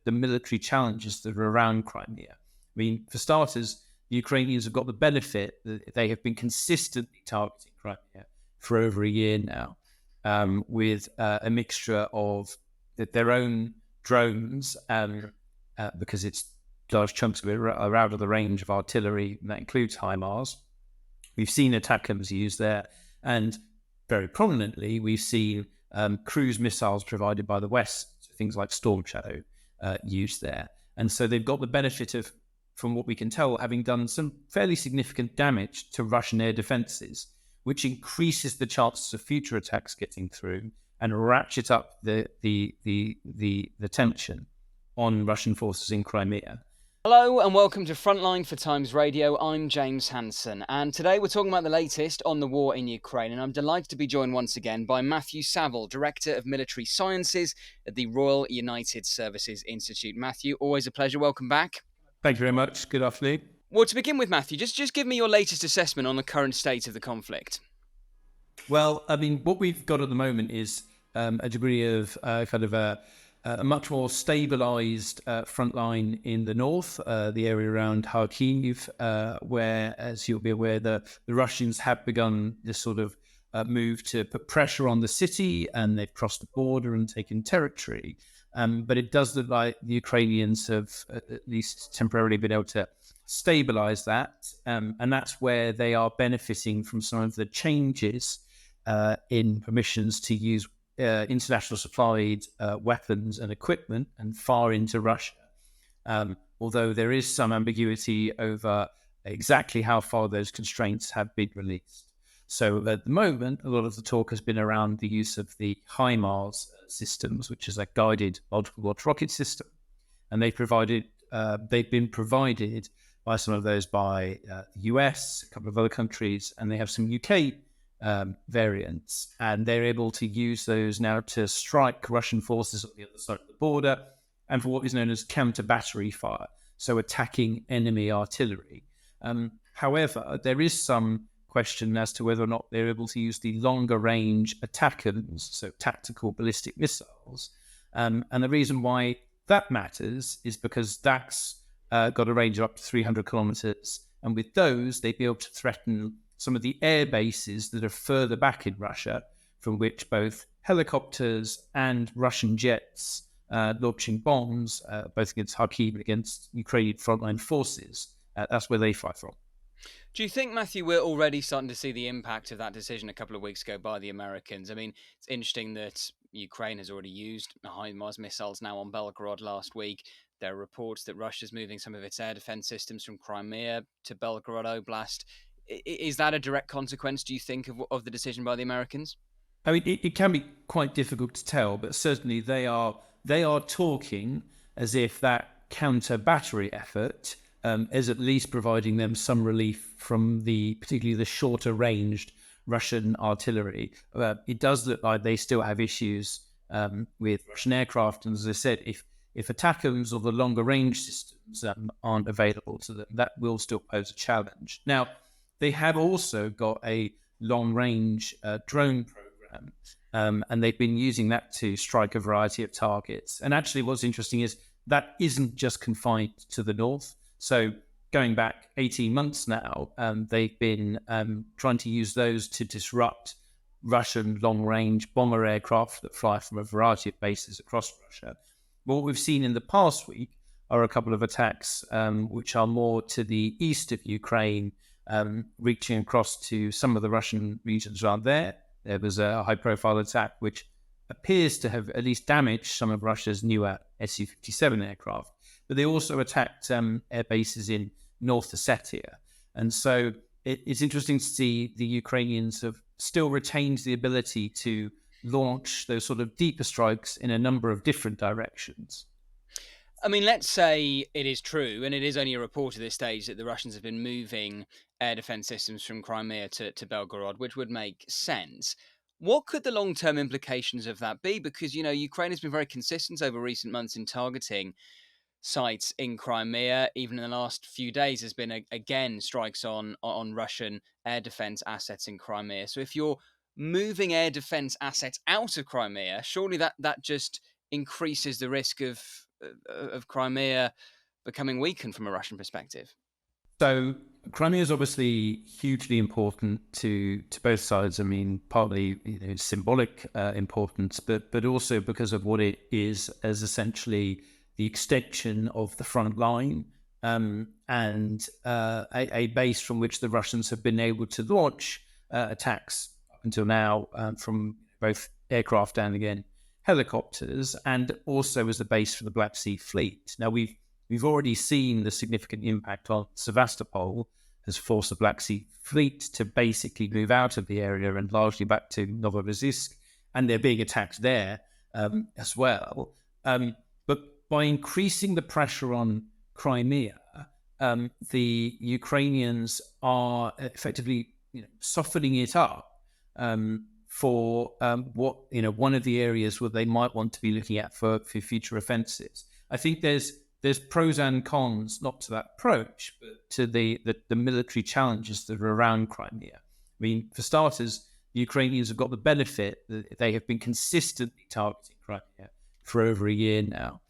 the military challenges that are around Crimea. I mean, for starters, the Ukrainians have got the benefit that they have been consistently targeting Crimea for over a year now, with a mixture of their own drones, because it's large chunks of it are out of the range of artillery, and that includes HIMARS. We've seen ATACMS used there, and very prominently, we've seen cruise missiles provided by the West, so things like Storm Shadow, used there. And so they've got the benefit of, from what we can tell, having done some fairly significant damage to Russian air defenses, which increases the chances of future attacks getting through and ratchet up the tension on Russian forces in Crimea. Hello and welcome to Frontline for Times Radio. I'm James Hansen, and today we're talking about the latest on the war in Ukraine, and I'm delighted to be joined once again by Matthew Savill, Director of Military Sciences at the Royal United Services Institute. Matthew, always a pleasure. Welcome back. Thank you very much. Good afternoon. Well, to begin with, Matthew, just give me your latest assessment on the current state of the conflict. Well, I mean, what we've got at the moment is a degree of a much more stabilised front line in the north, the area around Kharkiv, where, as you'll be aware, the Russians have begun this sort of move to put pressure on the city, and they've crossed the border and taken territory. But it does look like the Ukrainians have at least temporarily been able to stabilise that, and that's where they are benefiting from some of the changes in permissions to use international supplied weapons and equipment and far into Russia. Although there is some ambiguity over exactly how far those constraints have been released. So at the moment, a lot of the talk has been around the use of the HIMARS systems, which is a guided multiple launch rocket system. And they've been provided by some of those by the US, a couple of other countries, and they have some UK variants, and they're able to use those now to strike Russian forces on the other side of the border, and for what is known as counter-battery fire, so attacking enemy artillery. However, there is some question as to whether or not they're able to use the longer-range ATACMS, so tactical ballistic missiles. And the reason why that matters is because that's got a range of up to 300 kilometers, and with those, they'd be able to threaten some of the air bases that are further back in Russia, from which both helicopters and Russian jets launching bombs, both against Kharkiv and against Ukrainian frontline forces. That's where they fight from. Do you think, Matthew, we're already starting to see the impact of that decision a couple of weeks ago by the Americans? I mean, it's interesting that Ukraine has already used HIMARS missiles now on Belgorod last week. There are reports that Russia's moving some of its air defense systems from Crimea to Belgorod Oblast. Is that a direct consequence, do you think, of the decision by the Americans? I mean, it can be quite difficult to tell, but certainly they are talking as if that counter-battery effort is at least providing them some relief from particularly the shorter-ranged Russian artillery. It does look like they still have issues with Russian aircraft, and as I said, if ATACMS or the longer-range systems aren't available to them, that will still pose a challenge. Now, they have also got a long-range drone program, and they've been using that to strike a variety of targets. And actually, what's interesting is that isn't just confined to the north. So going back 18 months now, they've been trying to use those to disrupt Russian long-range bomber aircraft that fly from a variety of bases across Russia. But what we've seen in the past week are a couple of attacks which are more to the east of Ukraine, reaching across to some of the Russian regions around there. There was a high-profile attack which appears to have at least damaged some of Russia's newer Su-57 aircraft. But they also attacked air bases in North Ossetia. And so it's interesting to see the Ukrainians have still retained the ability to launch those sort of deeper strikes in a number of different directions. I mean, let's say it is true, and it is only a report at this stage, that the Russians have been moving air defense systems from Crimea to Belgorod, which would make sense. What could the long-term implications of that be? Because, you know, Ukraine has been very consistent over recent months in targeting sites in Crimea. Even in the last few days, there's been, again, strikes on Russian air defense assets in Crimea. So if you're moving air defense assets out of Crimea, surely that just increases the risk of of Crimea becoming weakened from a Russian perspective? So Crimea is obviously hugely important to both sides. I mean, partly symbolic importance, but also because of what it is as essentially the extension of the front line, and a base from which the Russians have been able to launch attacks up until now, from both aircraft and again helicopters, and also as a base for the Black Sea Fleet. Now we've already seen the significant impact on Sevastopol, has forced the Black Sea Fleet to basically move out of the area and largely back to Novorossiysk, and they're being attacked there as well. But by increasing the pressure on Crimea, the Ukrainians are effectively softening it up for what one of the areas where they might want to be looking at for future offensives. I think there's pros and cons, not to that approach, but to the military challenges that are around Crimea. I mean, for starters, the Ukrainians have got the benefit that they have been consistently targeting Crimea for over a year now,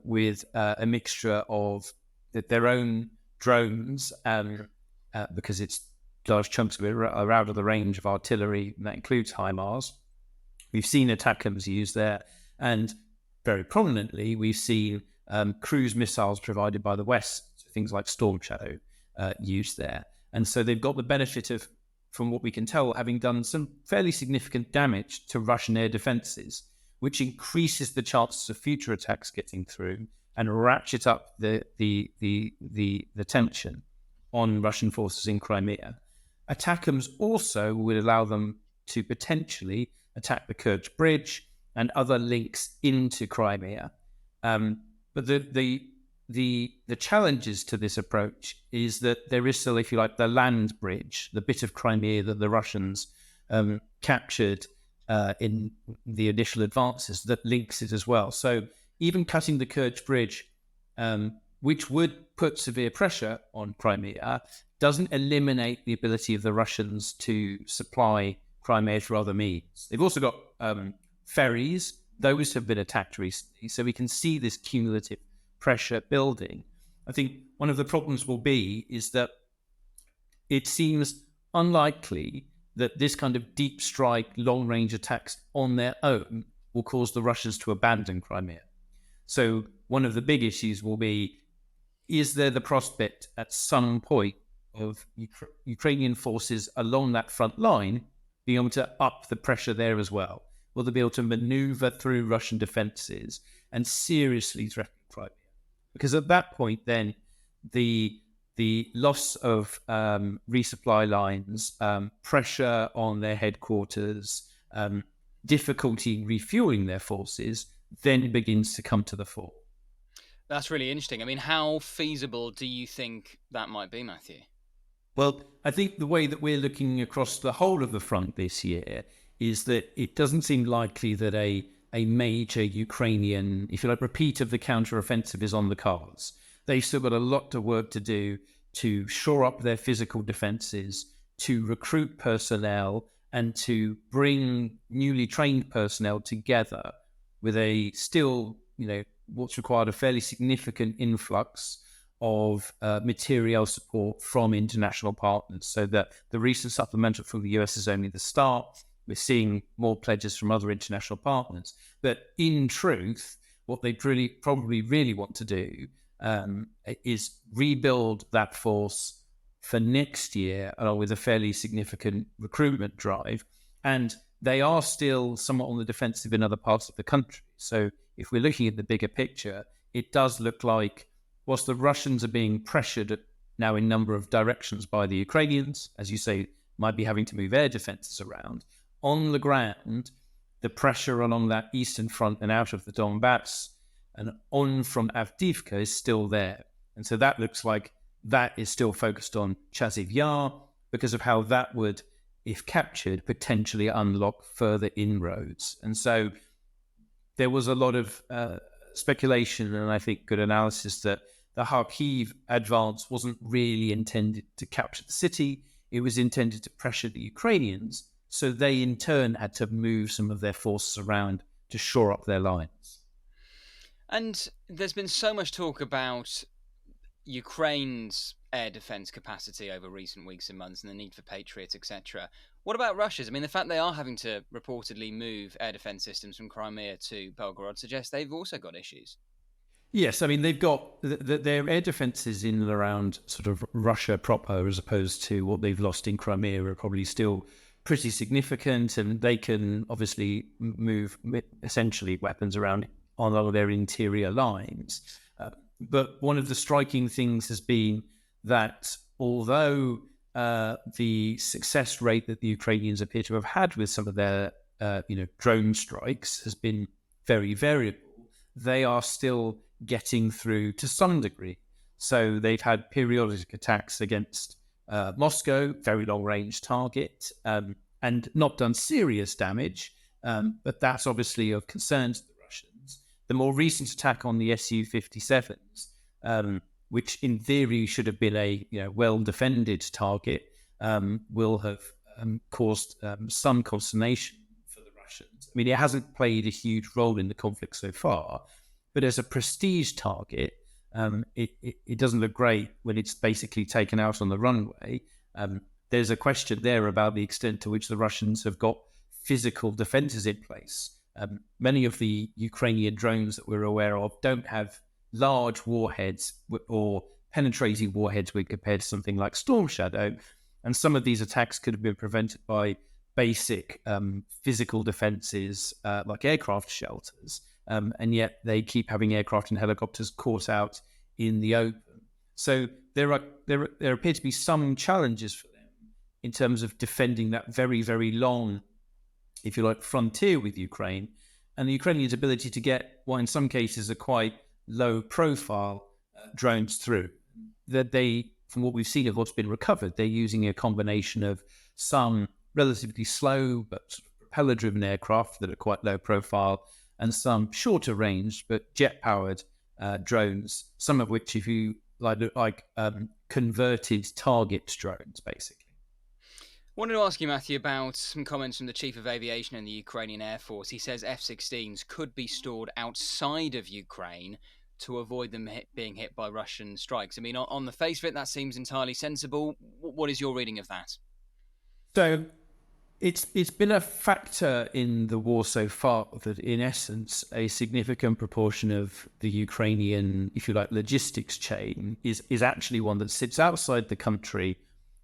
with a mixture of their own drones, because it's large chunks of it are out of the range of artillery, and that includes HIMARS. We've seen ATACMS used there, and very prominently, we've seen cruise missiles provided by the West, things like Storm Shadow, used there. And so they've got the benefit of, from what we can tell, having done some fairly significant damage to Russian air defenses, which increases the chances of future attacks getting through and ratchet up the tension on Russian forces in Crimea. ATACMS also would allow them to potentially attack the Kerch Bridge and other links into Crimea. But the challenges to this approach is that there is still, if you like, the land bridge, the bit of Crimea that the Russians captured in the initial advances, that links it as well. So even cutting the Kerch Bridge, which would put severe pressure on Crimea, doesn't eliminate the ability of the Russians to supply Crimea through other means. They've also got ferries. Those have been attacked recently, so we can see this cumulative pressure building. I think one of the problems will be is that it seems unlikely that this kind of deep strike, long-range attacks on their own will cause the Russians to abandon Crimea. So one of the big issues will be, is there the prospect at some point of Ukrainian forces along that front line being able to up the pressure there as well? Will they be able to maneuver through Russian defenses and seriously threaten Crimea? Because at that point, then the loss of resupply lines, pressure on their headquarters, difficulty in refueling their forces, then begins to come to the fore. That's really interesting. I mean, how feasible do you think that might be, Matthew? Well, I think the way that we're looking across the whole of the front this year is that it doesn't seem likely that a major Ukrainian, if you like, repeat of the counteroffensive is on the cards. They've still got a lot of work to do to shore up their physical defenses, to recruit personnel, and to bring newly trained personnel together with a still, what's required a fairly significant influx of material support from international partners. So that the recent supplemental from the US is only the start. We're seeing more pledges from other international partners. But in truth, what they probably really want to do is rebuild that force for next year, along with a fairly significant recruitment drive. And they are still somewhat on the defensive in other parts of the country. So if we're looking at the bigger picture, it does look like, whilst the Russians are being pressured now in a number of directions by the Ukrainians, as you say, might be having to move air defenses around, on the ground, the pressure along that eastern front and out of the Donbass and on from Avdiivka is still there. And so that looks like that is still focused on Chasiv Yar because of how that would, if captured, potentially unlock further inroads. And so there was a lot of speculation and I think good analysis that the Kharkiv advance wasn't really intended to capture the city. It was intended to pressure the Ukrainians. So they in turn had to move some of their forces around to shore up their lines. And There's been so much talk about Ukraine's air defense capacity over recent weeks and months and the need for Patriots, etc. What about Russia's? I mean, the fact they are having to reportedly move air defense systems from Crimea to Belgorod suggests they've also got issues. Yes, I mean they've got their air defences in and around sort of Russia proper, as opposed to what they've lost in Crimea, are probably still pretty significant, and they can obviously move essentially weapons around on all of their interior lines. But one of the striking things has been that although the success rate that the Ukrainians appear to have had with some of their drone strikes has been very variable, they are still getting through to some degree. So they've had periodic attacks against Moscow, very long range target, and not done serious damage. But that's obviously of concern to the Russians. The more recent attack on the Su-57s, which in theory should have been a well defended target, will have caused some consternation for the Russians. I mean, it hasn't played a huge role in the conflict so far, but as a prestige target, it doesn't look great when it's basically taken out on the runway. There's a question there about the extent to which the Russians have got physical defenses in place. Many of the Ukrainian drones that we're aware of don't have large warheads or penetrating warheads when compared to something like Storm Shadow. And some of these attacks could have been prevented by basic physical defenses like aircraft shelters. And yet they keep having aircraft and helicopters caught out in the open. So there appear to be some challenges for them in terms of defending that very, very long, if you like, frontier with Ukraine, and the Ukrainians' ability to get what in some cases are quite low profile drones through. That they, from what we've seen of what's been recovered, they're using a combination of some relatively slow but propeller driven aircraft that are quite low profile, and some shorter range but jet powered drones, some of which, if you like converted target drones, basically. I wanted to ask you, Matthew, about some comments from the Chief of Aviation in the Ukrainian Air Force. He says F-16s could be stored outside of Ukraine to avoid them being hit by Russian strikes. I mean, on the face of it, that seems entirely sensible. What is your reading of that? So it's been a factor in the war so far that, in essence, a significant proportion of the Ukrainian, if you like, logistics chain is actually one that sits outside the country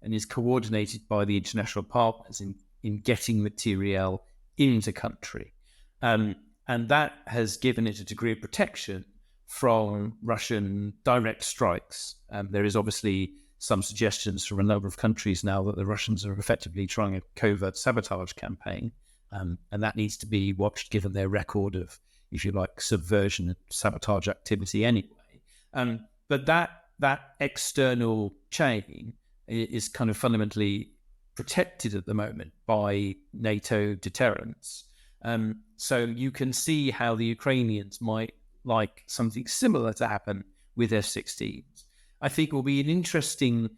and is coordinated by the international partners in getting materiel into country. And that has given it a degree of protection from Russian direct strikes. There is obviously some suggestions from a number of countries now that the Russians are effectively trying a covert sabotage campaign. And that needs to be watched given their record of, if you like, subversion and sabotage activity anyway. But that external chain is kind of fundamentally protected at the moment by NATO deterrence. So you can see how the Ukrainians might like something similar to happen with F-16s. I think it will be an interesting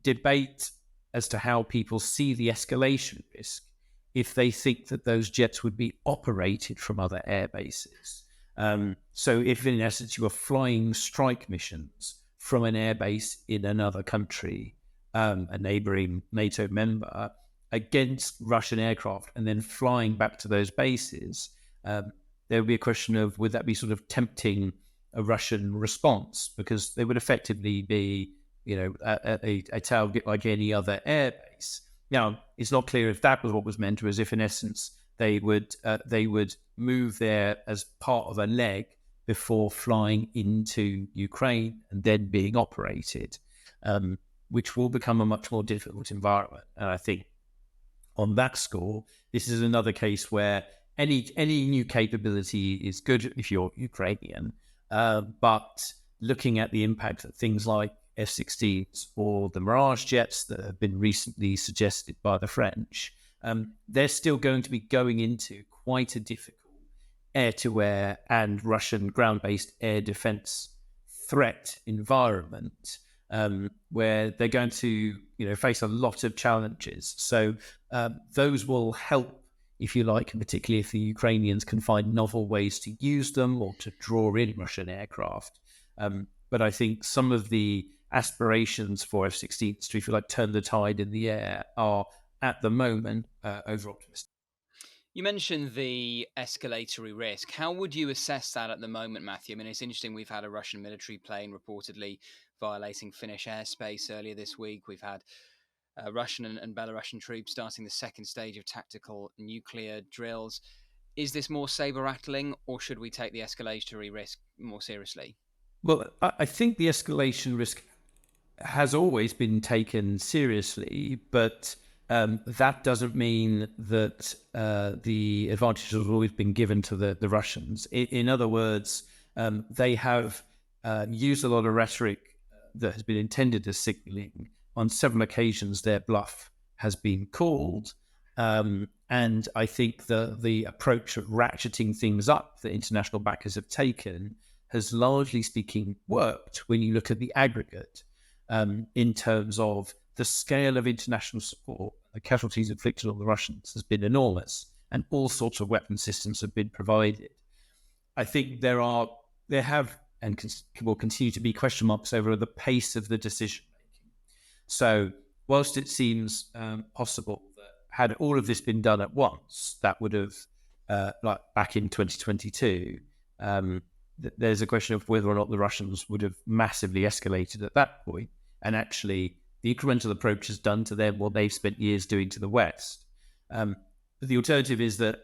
debate as to how people see the escalation risk if they think that those jets would be operated from other air bases. So if, in essence, you are flying strike missions from an airbase in another country, a neighboring NATO member, against Russian aircraft and then flying back to those bases, there would be a question of, would that be sort of tempting a Russian response? Because they would effectively be, a target like any other airbase. Now, it's not clear if that was what was meant, or as if, in essence, they would move there as part of a leg before flying into Ukraine and then being operated, which will become a much more difficult environment. And I think on that score, this is another case where any new capability is good if you're Ukrainian, but looking at the impact that things like F-16s or the Mirage jets that have been recently suggested by the French, they're still going to be going into quite a difficult air-to-air and Russian ground-based air defense threat environment, where they're going to face a lot of challenges. So those will help if you like, and particularly if the Ukrainians can find novel ways to use them or to draw in Russian aircraft. But I think some of the aspirations for F-16s to, if you like, turn the tide in the air are at the moment over optimistic. You mentioned the escalatory risk. How would you assess that at the moment, Matthew? I mean, it's interesting. We've had a Russian military plane reportedly violating Finnish airspace earlier this week. We've had Russian and Belarusian troops starting the second stage of tactical nuclear drills. Is this more saber rattling, or should we take the escalatory risk more seriously? Well, I think the escalation risk has always been taken seriously, but that doesn't mean that the advantage has always been given to the Russians. In other words, they have used a lot of rhetoric that has been intended as signaling. On several occasions, their bluff has been called. And I think the approach of ratcheting things up that international backers have taken has largely speaking worked when you look at the aggregate in terms of the scale of international support. The casualties inflicted on the Russians has been enormous, and all sorts of weapon systems have been provided. I think there have and will continue to be question marks over the pace of the decision making. So whilst it seems possible that had all of this been done at once, that would have, like back in 2022, there's a question of whether or not the Russians would have massively escalated at that point. And actually, the incremental approach has done to them what they've spent years doing to the West. But the alternative is that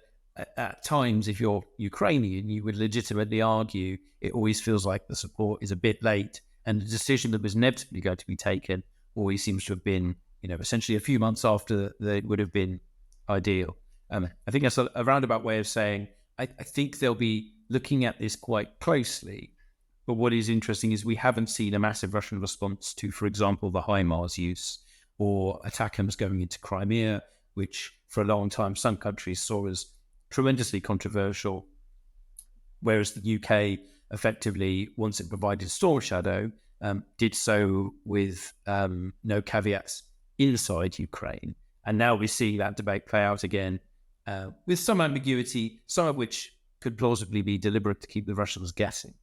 at times, if you're Ukrainian, you would legitimately argue it always feels like the support is a bit late, and the decision that was inevitably going to be taken always seems to have been, essentially a few months after it would have been ideal. I think that's a roundabout way of saying I think they'll be looking at this quite closely. But what is interesting is we haven't seen a massive Russian response to, for example, the HIMARS use or ATACMS going into Crimea, which for a long time some countries saw as tremendously controversial, whereas the UK effectively, once it provided Storm Shadow, did so with no caveats inside Ukraine. And now we see that debate play out again with some ambiguity, some of which could plausibly be deliberate to keep the Russians guessing.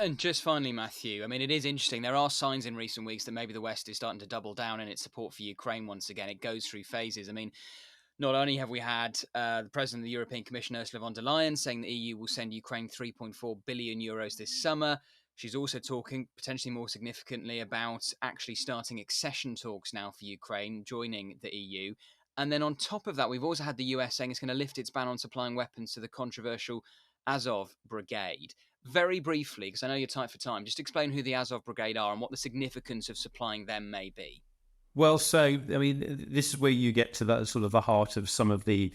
And just finally, Matthew, I mean, it is interesting. There are signs in recent weeks that maybe the West is starting to double down in its support for Ukraine once again. It goes through phases. I mean, not only have we had the President of the European Commission, Ursula von der Leyen, saying the EU will send Ukraine 3.4 billion euros this summer. She's also talking, potentially more significantly, about actually starting accession talks now for Ukraine, joining the EU. And then on top of that, we've also had the US saying it's going to lift its ban on supplying weapons to the controversial Azov Brigade. Very briefly, because I know you're tight for time, just explain who the Azov Brigade are and what the significance of supplying them may be. Well, so I mean, this is where you get to that sort of the heart of some of the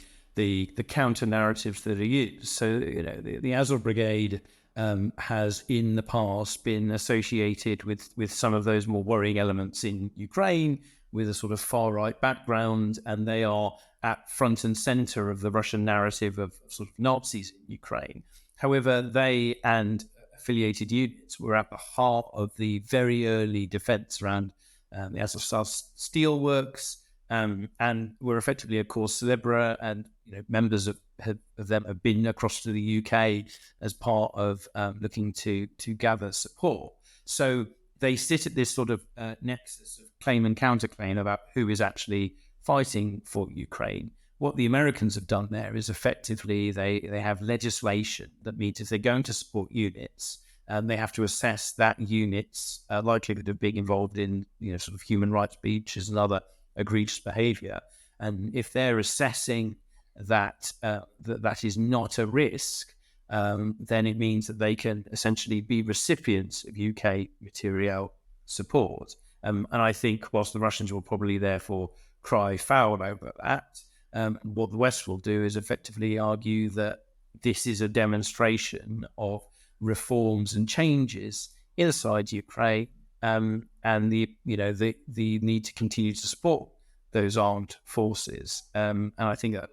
counter narratives that are used. So the Azov Brigade has in the past been associated with some of those more worrying elements in Ukraine, with a sort of far right background, and they are at front and center of the Russian narrative of sort of Nazis in Ukraine. However, they and affiliated units were at the heart of the very early defense around the Azovstal steelworks, and were effectively, of course, Celebra, and members of them have been across to the UK as part of looking to gather support. So they sit at this sort of nexus of claim and counterclaim about who is actually fighting for Ukraine. What the Americans have done there is effectively they have legislation that means if they're going to support units, they have to assess that unit's likelihood of being involved in sort of human rights breaches and other egregious behaviour. And if they're assessing that that is not a risk, then it means that they can essentially be recipients of UK materiel support. And I think whilst the Russians will probably therefore cry foul over that, what the West will do is effectively argue that this is a demonstration of reforms and changes inside Ukraine, and the need to continue to support those armed forces. And I think that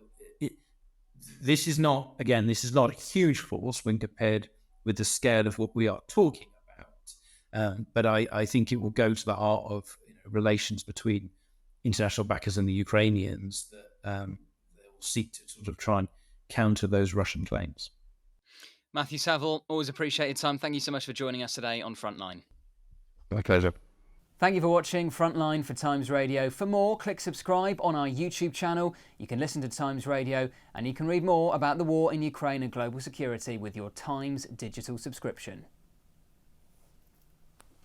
this is not a huge force when compared with the scale of what we are talking about. But I think it will go to the heart of relations between international backers and the Ukrainians, that seek to sort of try and counter those Russian claims. Matthew Savill, always appreciated time. Thank you so much for joining us today on Frontline. My pleasure. Thank you for watching Frontline for Times Radio. For more, click subscribe on our YouTube channel. You can listen to Times Radio and you can read more about the war in Ukraine and global security with your Times digital subscription.